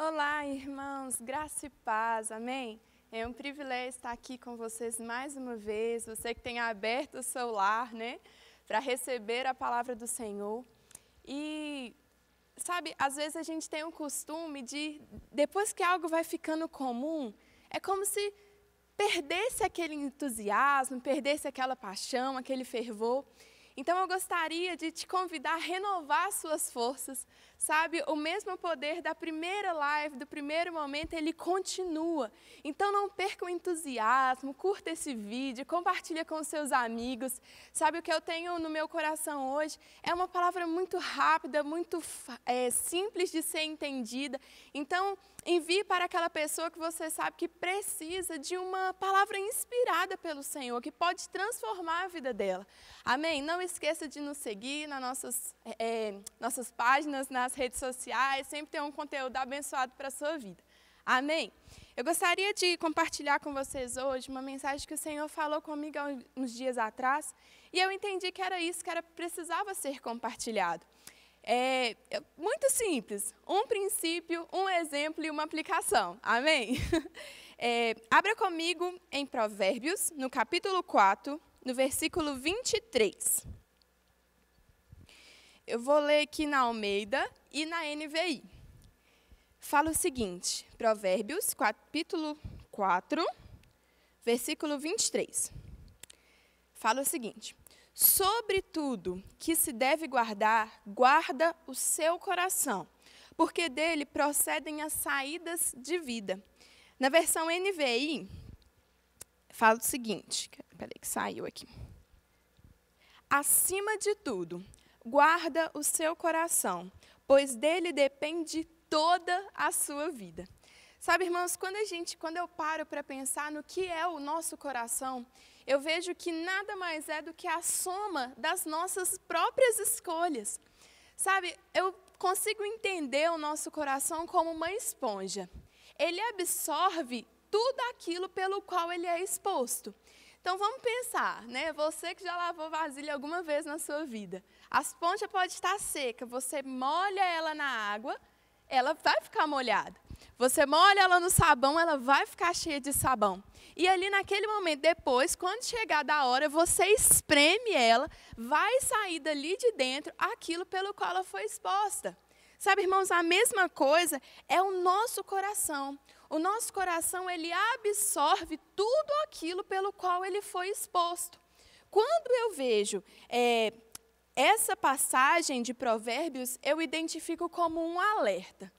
Olá, irmãos, graça e paz, amém? É um privilégio estar aqui com vocês mais uma vez, você que tem aberto o seu lar, né, para receber a palavra do Senhor. E, sabe, às vezes a gente tem o costume de, depois que algo vai ficando comum, é como se perdesse aquele entusiasmo, perdesse aquela paixão, aquele fervor. Então eu gostaria de te convidar a renovar suas forças, sabe? O mesmo poder da primeira live, do primeiro momento, ele continua. Então não perca o entusiasmo, curta esse vídeo, compartilha com seus amigos. Sabe, o que eu tenho no meu coração hoje é uma palavra muito rápida, muito simples de ser entendida. Então envie para aquela pessoa que você sabe que precisa de uma palavra inspirada pelo Senhor, que pode transformar a vida dela. Amém? Não esqueça de nos seguir nas nossas páginas, nas redes sociais, sempre tem um conteúdo abençoado para a sua vida. Amém? Eu gostaria de compartilhar com vocês hoje uma mensagem que o Senhor falou comigo há uns dias atrás, e eu entendi que era isso que precisava ser compartilhado. Muito simples, um princípio, um exemplo e uma aplicação, amém? Abra comigo em Provérbios, no capítulo 4, no versículo 23. Eu vou ler aqui na Almeida e na NVI. Fala o seguinte, Provérbios, capítulo 4, versículo 23. Fala o seguinte: sobre tudo que se deve guardar, guarda o seu coração, porque dele procedem as saídas de vida. Na versão NVI, fala o seguinte, peraí que saiu aqui. Acima de tudo, guarda o seu coração, pois dele depende toda a sua vida. Sabe, irmãos, quando eu paro para pensar no que é o nosso coração, eu vejo que nada mais é do que a soma das nossas próprias escolhas. Sabe, eu consigo entender o nosso coração como uma esponja. Ele absorve tudo aquilo pelo qual ele é exposto. Então vamos pensar, né? Você que já lavou vasilha alguma vez na sua vida. A esponja pode estar seca, você molha ela na água, ela vai ficar molhada. Você molha ela no sabão, ela vai ficar cheia de sabão. E ali naquele momento, depois, quando chegar da hora, você espreme ela, vai sair dali de dentro aquilo pelo qual ela foi exposta. Sabe, irmãos, a mesma coisa é o nosso coração. O nosso coração, ele absorve tudo aquilo pelo qual ele foi exposto. Quando eu vejo essa passagem de Provérbios, eu identifico como um alerta.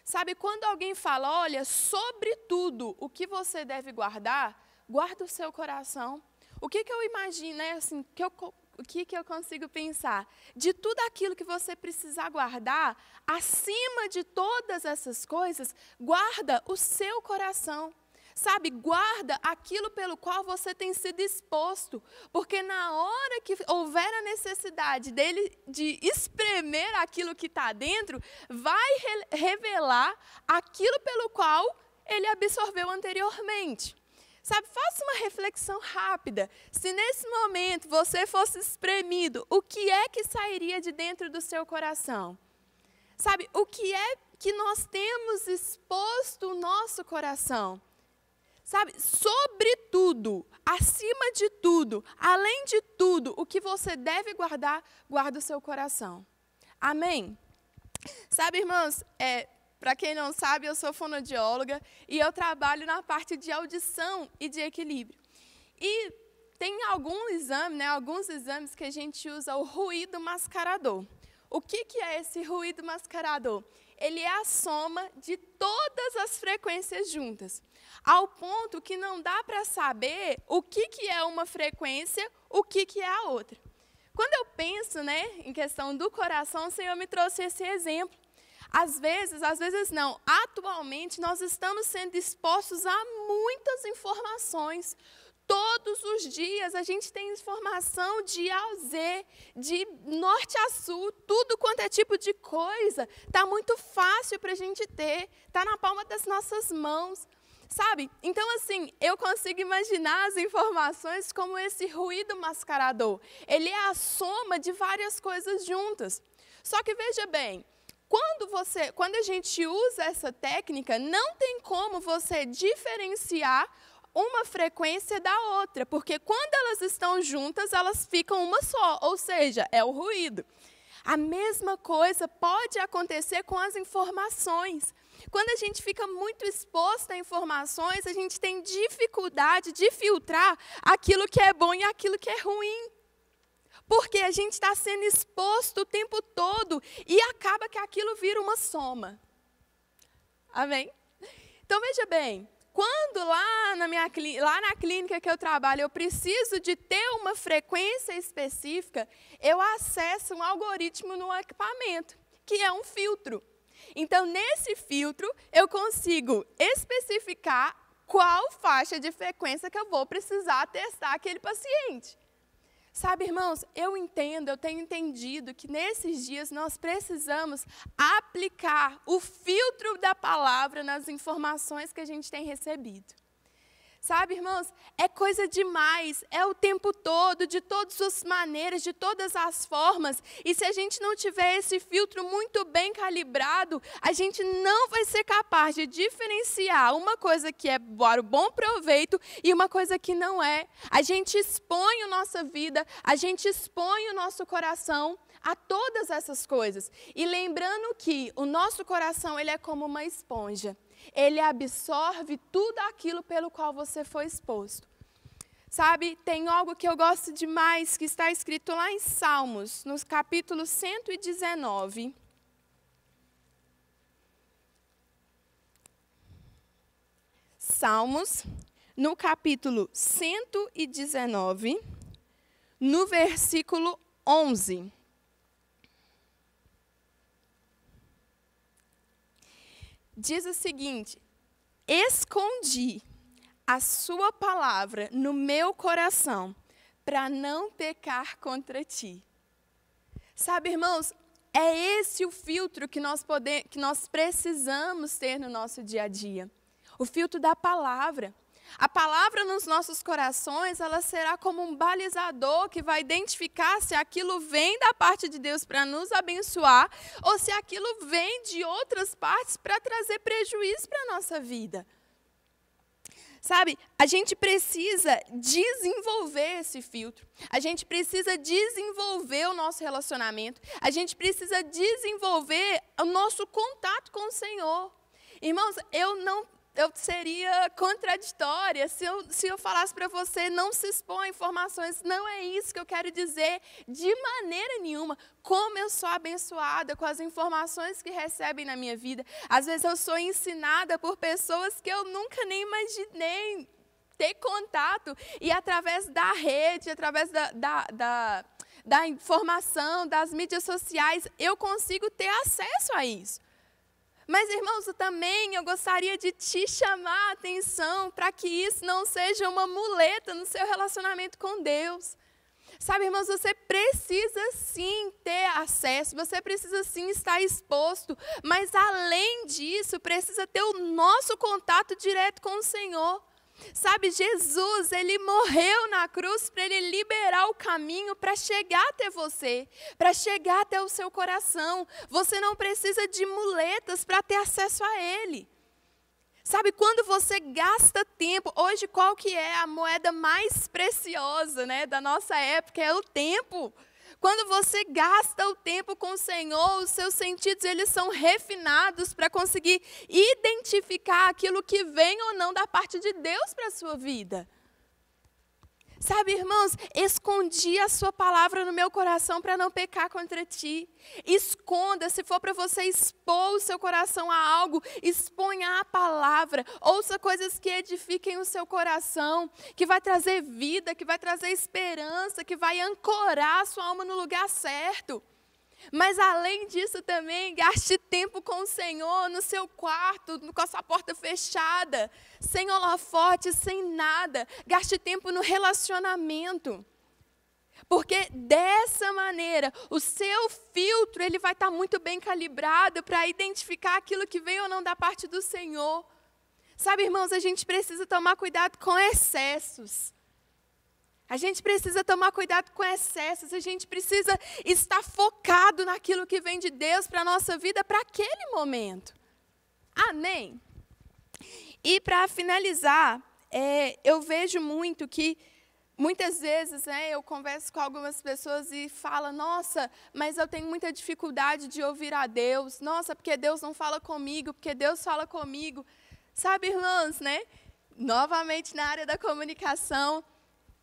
Sabe, quando alguém fala, olha, sobre tudo o que você deve guardar, guarda o seu coração. O que eu imagino, né, assim, o que eu consigo pensar? De tudo aquilo que você precisar guardar, acima de todas essas coisas, guarda o seu coração. Sabe, guarda aquilo pelo qual você tem sido exposto, porque na hora que houver a necessidade dele de espremer aquilo que está dentro, vai revelar aquilo pelo qual ele absorveu anteriormente. Sabe, faça uma reflexão rápida. Se nesse momento você fosse espremido, o que é que sairia de dentro do seu coração? Sabe, o que é que nós temos exposto o nosso coração? Sabe, sobre tudo, acima de tudo, além de tudo, o que você deve guardar, guarda o seu coração. Amém? Sabe, irmãos, para quem não sabe, eu sou fonoaudióloga e eu trabalho na parte de audição e de equilíbrio. E tem alguns exames que a gente usa o ruído mascarador. O que é esse ruído mascarador? Ele é a soma de todas as frequências juntas, ao ponto que não dá para saber o que é uma frequência, o que é a outra. Quando eu penso, né, em questão do coração, o Senhor me trouxe esse exemplo. Às vezes não, atualmente nós estamos sendo expostos a muitas informações. Todos os dias a gente tem informação de A a Z, de norte a sul, tudo quanto é tipo de coisa. Está muito fácil para a gente ter, está na palma das nossas mãos. Sabe? Então, assim, eu consigo imaginar as informações como esse ruído mascarador. Ele é a soma de várias coisas juntas. Só que veja bem, quando a gente usa essa técnica, não tem como você diferenciar uma frequência da outra, porque quando elas estão juntas, elas ficam uma só, ou seja, é o ruído. A mesma coisa pode acontecer com as informações. Quando a gente fica muito exposto a informações, a gente tem dificuldade de filtrar aquilo que é bom e aquilo que é ruim. Porque a gente está sendo exposto o tempo todo e acaba que aquilo vira uma soma. Amém? Então, veja bem, quando lá na clínica que eu trabalho, eu preciso de ter uma frequência específica, eu acesso um algoritmo no equipamento, que é um filtro. Então, nesse filtro, eu consigo especificar qual faixa de frequência que eu vou precisar testar aquele paciente. Sabe, irmãos, eu tenho entendido que nesses dias nós precisamos aplicar o filtro da palavra nas informações que a gente tem recebido. Sabe, irmãos, é coisa demais, é o tempo todo, de todas as maneiras, de todas as formas. E se a gente não tiver esse filtro muito bem calibrado, a gente não vai ser capaz de diferenciar uma coisa que é para o bom proveito e uma coisa que não é. A gente expõe a nossa vida, a gente expõe o nosso coração a todas essas coisas. E lembrando que o nosso coração, ele é como uma esponja. Ele absorve tudo aquilo pelo qual você foi exposto. Sabe, tem algo que eu gosto demais, que está escrito lá em Salmos, no capítulo 119. Salmos, no capítulo 119, no versículo 11. Diz o seguinte: escondi a sua palavra no meu coração, para não pecar contra ti. Sabe, irmãos, é esse o filtro que nós precisamos ter no nosso dia a dia. O filtro da palavra. A palavra nos nossos corações, ela será como um balizador que vai identificar se aquilo vem da parte de Deus para nos abençoar ou se aquilo vem de outras partes para trazer prejuízo para a nossa vida. Sabe, a gente precisa desenvolver esse filtro, a gente precisa desenvolver o nosso relacionamento, a gente precisa desenvolver o nosso contato com o Senhor. Irmãos, eu seria contraditória se eu falasse para você não se expor a informações. Não é isso que eu quero dizer de maneira nenhuma. Como eu sou abençoada com as informações que recebem na minha vida. Às vezes eu sou ensinada por pessoas que eu nunca nem imaginei ter contato. E através da rede, através da informação, das mídias sociais, eu consigo ter acesso a isso. Mas, irmãos, eu gostaria de te chamar a atenção para que isso não seja uma muleta no seu relacionamento com Deus. Sabe, irmãos, você precisa sim ter acesso, você precisa sim estar exposto, mas além disso, precisa ter o nosso contato direto com o Senhor. Sabe, Jesus, ele morreu na cruz para ele liberar o caminho para chegar até você, para chegar até o seu coração. Você não precisa de muletas para ter acesso a ele. Sabe, quando você gasta tempo, hoje qual que é a moeda mais preciosa, né, da nossa época? É o tempo. Quando você gasta o tempo com o Senhor, os seus sentidos eles são refinados para conseguir identificar aquilo que vem ou não da parte de Deus para a sua vida. Sabe, irmãos, escondi a sua palavra no meu coração para não pecar contra ti. Esconda, se for para você expor o seu coração a algo, exponha a palavra. Ouça coisas que edifiquem o seu coração, que vai trazer vida, que vai trazer esperança, que vai ancorar a sua alma no lugar certo. Mas além disso também, gaste tempo com o Senhor no seu quarto, com a sua porta fechada, sem holofote, sem nada. Gaste tempo no relacionamento. Porque dessa maneira, o seu filtro ele vai estar muito bem calibrado para identificar aquilo que vem ou não da parte do Senhor. Sabe, irmãos, a gente precisa tomar cuidado com excessos. A gente precisa tomar cuidado com excessos, a gente precisa estar focado naquilo que vem de Deus para a nossa vida, para aquele momento. Amém? E para finalizar, eu vejo muito que, muitas vezes, eu converso com algumas pessoas e falo, nossa, mas eu tenho muita dificuldade de ouvir a Deus. Nossa, porque Deus não fala comigo, porque Deus fala comigo. Sabe, irmãs, novamente na área da comunicação,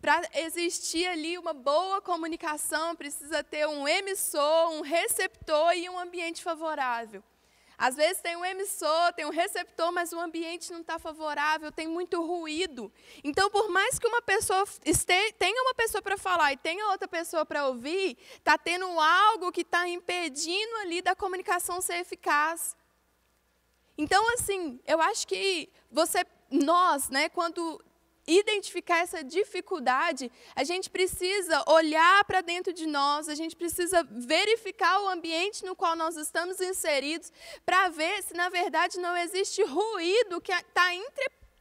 para existir ali uma boa comunicação, precisa ter um emissor, um receptor e um ambiente favorável. Às vezes tem um emissor, tem um receptor, mas o ambiente não está favorável, tem muito ruído. Então, por mais que uma pessoa tenha uma pessoa para falar e tenha outra pessoa para ouvir, está tendo algo que está impedindo ali da comunicação ser eficaz. Então, assim, eu acho que nós, quando identificar essa dificuldade, a gente precisa olhar para dentro de nós, a gente precisa verificar o ambiente no qual nós estamos inseridos, para ver se, na verdade, não existe ruído que está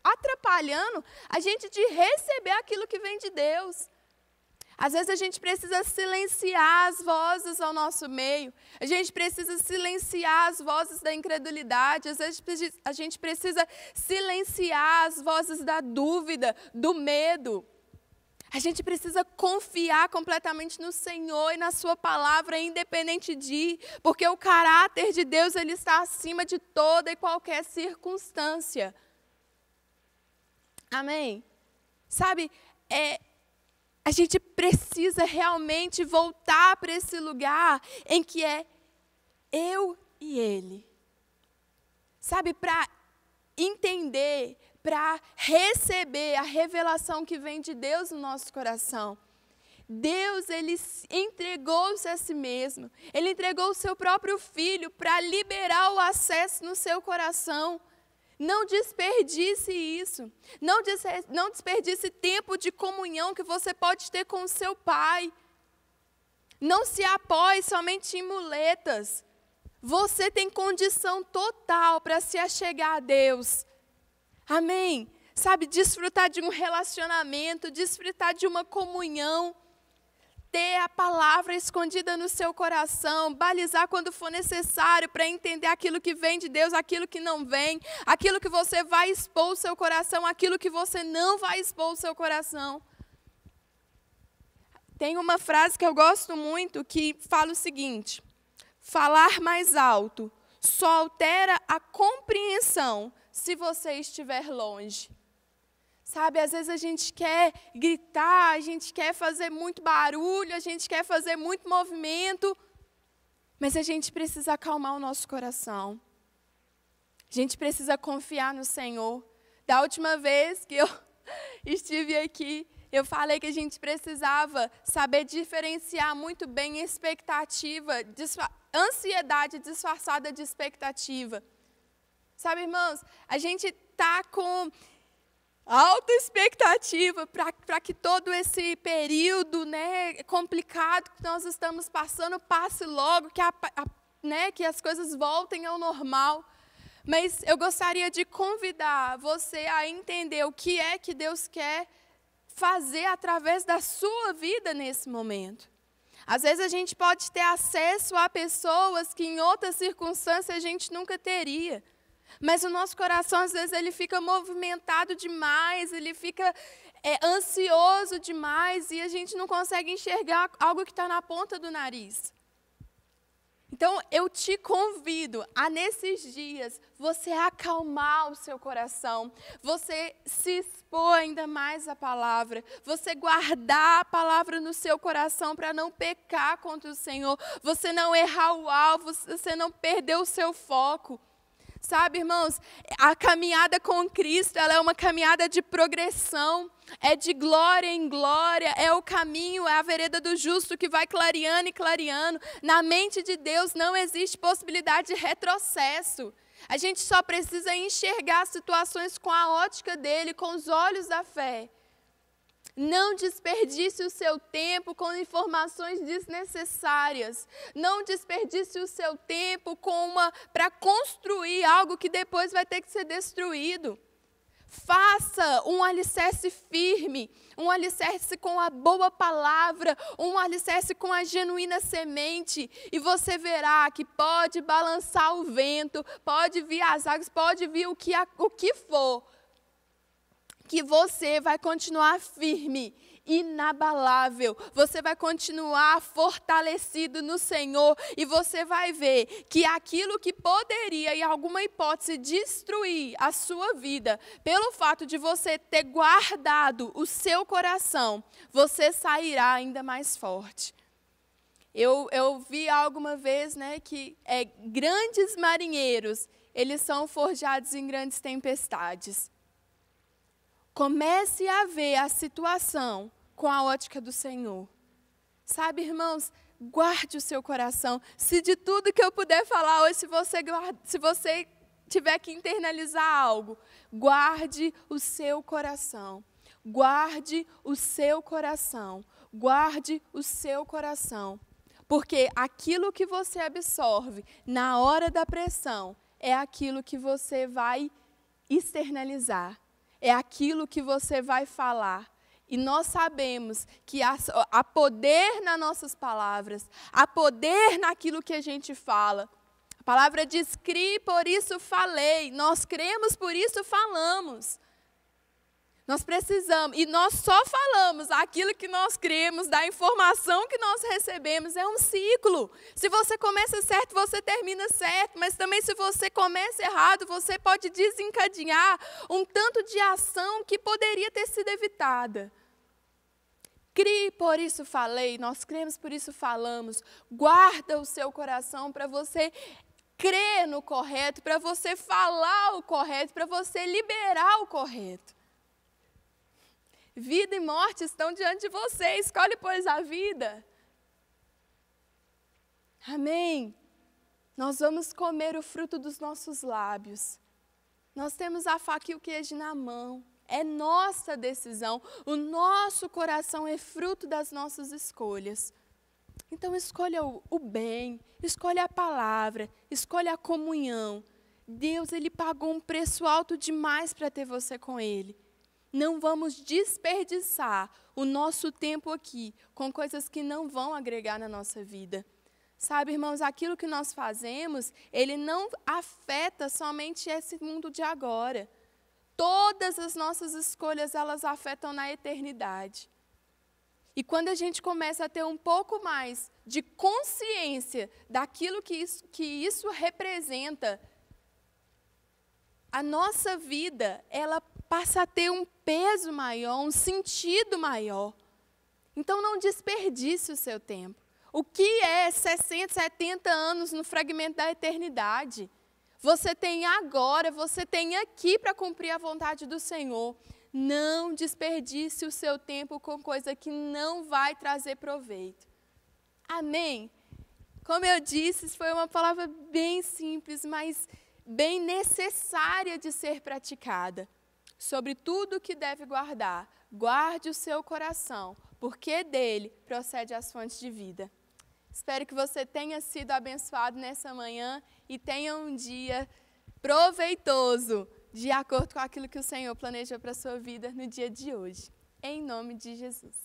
atrapalhando a gente de receber aquilo que vem de Deus. Às vezes a gente precisa silenciar as vozes ao nosso meio, a gente precisa silenciar as vozes da incredulidade, às vezes a gente precisa silenciar as vozes da dúvida, do medo. A gente precisa confiar completamente no Senhor e na sua palavra, independente porque o caráter de Deus, ele está acima de toda e qualquer circunstância. Amém? Sabe, a gente precisa realmente voltar para esse lugar em que é eu e Ele. Sabe, para entender, para receber a revelação que vem de Deus no nosso coração. Deus, Ele entregou-se a si mesmo. Ele entregou o seu próprio Filho para liberar o acesso no seu coração. Não desperdice isso. Não desperdice tempo de comunhão que você pode ter com o seu Pai. Não se apoie somente em muletas. Você tem condição total para se achegar a Deus. Amém? Sabe, desfrutar de um relacionamento, desfrutar de uma comunhão. Ter a palavra escondida no seu coração, balizar quando for necessário para entender aquilo que vem de Deus, aquilo que não vem, aquilo que você vai expor o seu coração, aquilo que você não vai expor o seu coração. Tem uma frase que eu gosto muito que fala o seguinte: falar mais alto só altera a compreensão se você estiver longe. Sabe, às vezes a gente quer gritar, a gente quer fazer muito barulho, a gente quer fazer muito movimento, mas a gente precisa acalmar o nosso coração. A gente precisa confiar no Senhor. Da última vez que eu estive aqui, eu falei que a gente precisava saber diferenciar muito bem expectativa, ansiedade disfarçada de expectativa. Sabe, irmãos, a gente está com alta expectativa para que todo esse período complicado que nós estamos passando passe logo, que as coisas voltem ao normal. Mas eu gostaria de convidar você a entender o que é que Deus quer fazer através da sua vida nesse momento. Às vezes a gente pode ter acesso a pessoas que em outras circunstâncias a gente nunca teria. Mas o nosso coração, às vezes, ele fica movimentado demais, ele fica ansioso demais e a gente não consegue enxergar algo que está na ponta do nariz. Então, eu te convido a, nesses dias, você acalmar o seu coração, você se expor ainda mais à palavra, você guardar a palavra no seu coração para não pecar contra o Senhor, você não errar o alvo, você não perder o seu foco. Sabe, irmãos, a caminhada com Cristo, ela é uma caminhada de progressão, é de glória em glória, é o caminho, é a vereda do justo que vai clareando e clareando. Na mente de Deus não existe possibilidade de retrocesso. A gente só precisa enxergar as situações com a ótica dele, com os olhos da fé. Não desperdice o seu tempo com informações desnecessárias. Não desperdice o seu tempo para construir algo que depois vai ter que ser destruído. Faça um alicerce firme, um alicerce com a boa palavra, um alicerce com a genuína semente, e você verá que pode balançar o vento, pode vir as águas, pode vir o que for, que você vai continuar firme, inabalável, você vai continuar fortalecido no Senhor, e você vai ver que aquilo que poderia, em alguma hipótese, destruir a sua vida, pelo fato de você ter guardado o seu coração, você sairá ainda mais forte. Eu vi alguma vez, né, que grandes marinheiros, eles são forjados em grandes tempestades. Comece a ver a situação com a ótica do Senhor. Sabe, irmãos, guarde o seu coração. Se de tudo que eu puder falar hoje, se você tiver que internalizar algo, guarde o seu coração. Guarde o seu coração. Guarde o seu coração. Porque aquilo que você absorve na hora da pressão é aquilo que você vai externalizar. É aquilo que você vai falar. E nós sabemos que há poder nas nossas palavras, há poder naquilo que a gente fala. A palavra diz: "Crie, por isso falei". Nós cremos, por isso falamos. Nós precisamos, e nós só falamos aquilo que nós cremos, da informação que nós recebemos. É um ciclo. Se você começa certo, você termina certo. Mas também se você começa errado, você pode desencadear um tanto de ação que poderia ter sido evitada. Crie, por isso falei. Nós cremos, por isso falamos. Guarda o seu coração para você crer no correto, para você falar o correto, para você liberar o correto. Vida e morte estão diante de você. Escolhe, pois, a vida. Amém? Nós vamos comer o fruto dos nossos lábios. Nós temos a faca e o queijo na mão. É nossa decisão. O nosso coração é fruto das nossas escolhas. Então, escolha o bem, escolha a palavra, escolha a comunhão. Deus, Ele pagou um preço alto demais para ter você com Ele. Não vamos desperdiçar o nosso tempo aqui com coisas que não vão agregar na nossa vida. Sabe, irmãos, aquilo que nós fazemos, ele não afeta somente esse mundo de agora. Todas as nossas escolhas, elas afetam na eternidade. E quando a gente começa a ter um pouco mais de consciência daquilo que isso representa, a nossa vida, ela passa a ter um peso maior, um sentido maior. Então, não desperdice o seu tempo. O que é 60, 70 anos no fragmento da eternidade? Você tem agora, você tem aqui para cumprir a vontade do Senhor. Não desperdice o seu tempo com coisa que não vai trazer proveito. Amém? Como eu disse, foi uma palavra bem simples, mas bem necessária de ser praticada. Sobre tudo que deve guardar, guarde o seu coração, porque dele procede as fontes de vida. Espero que você tenha sido abençoado nessa manhã e tenha um dia proveitoso, de acordo com aquilo que o Senhor planejou para a sua vida no dia de hoje. Em nome de Jesus.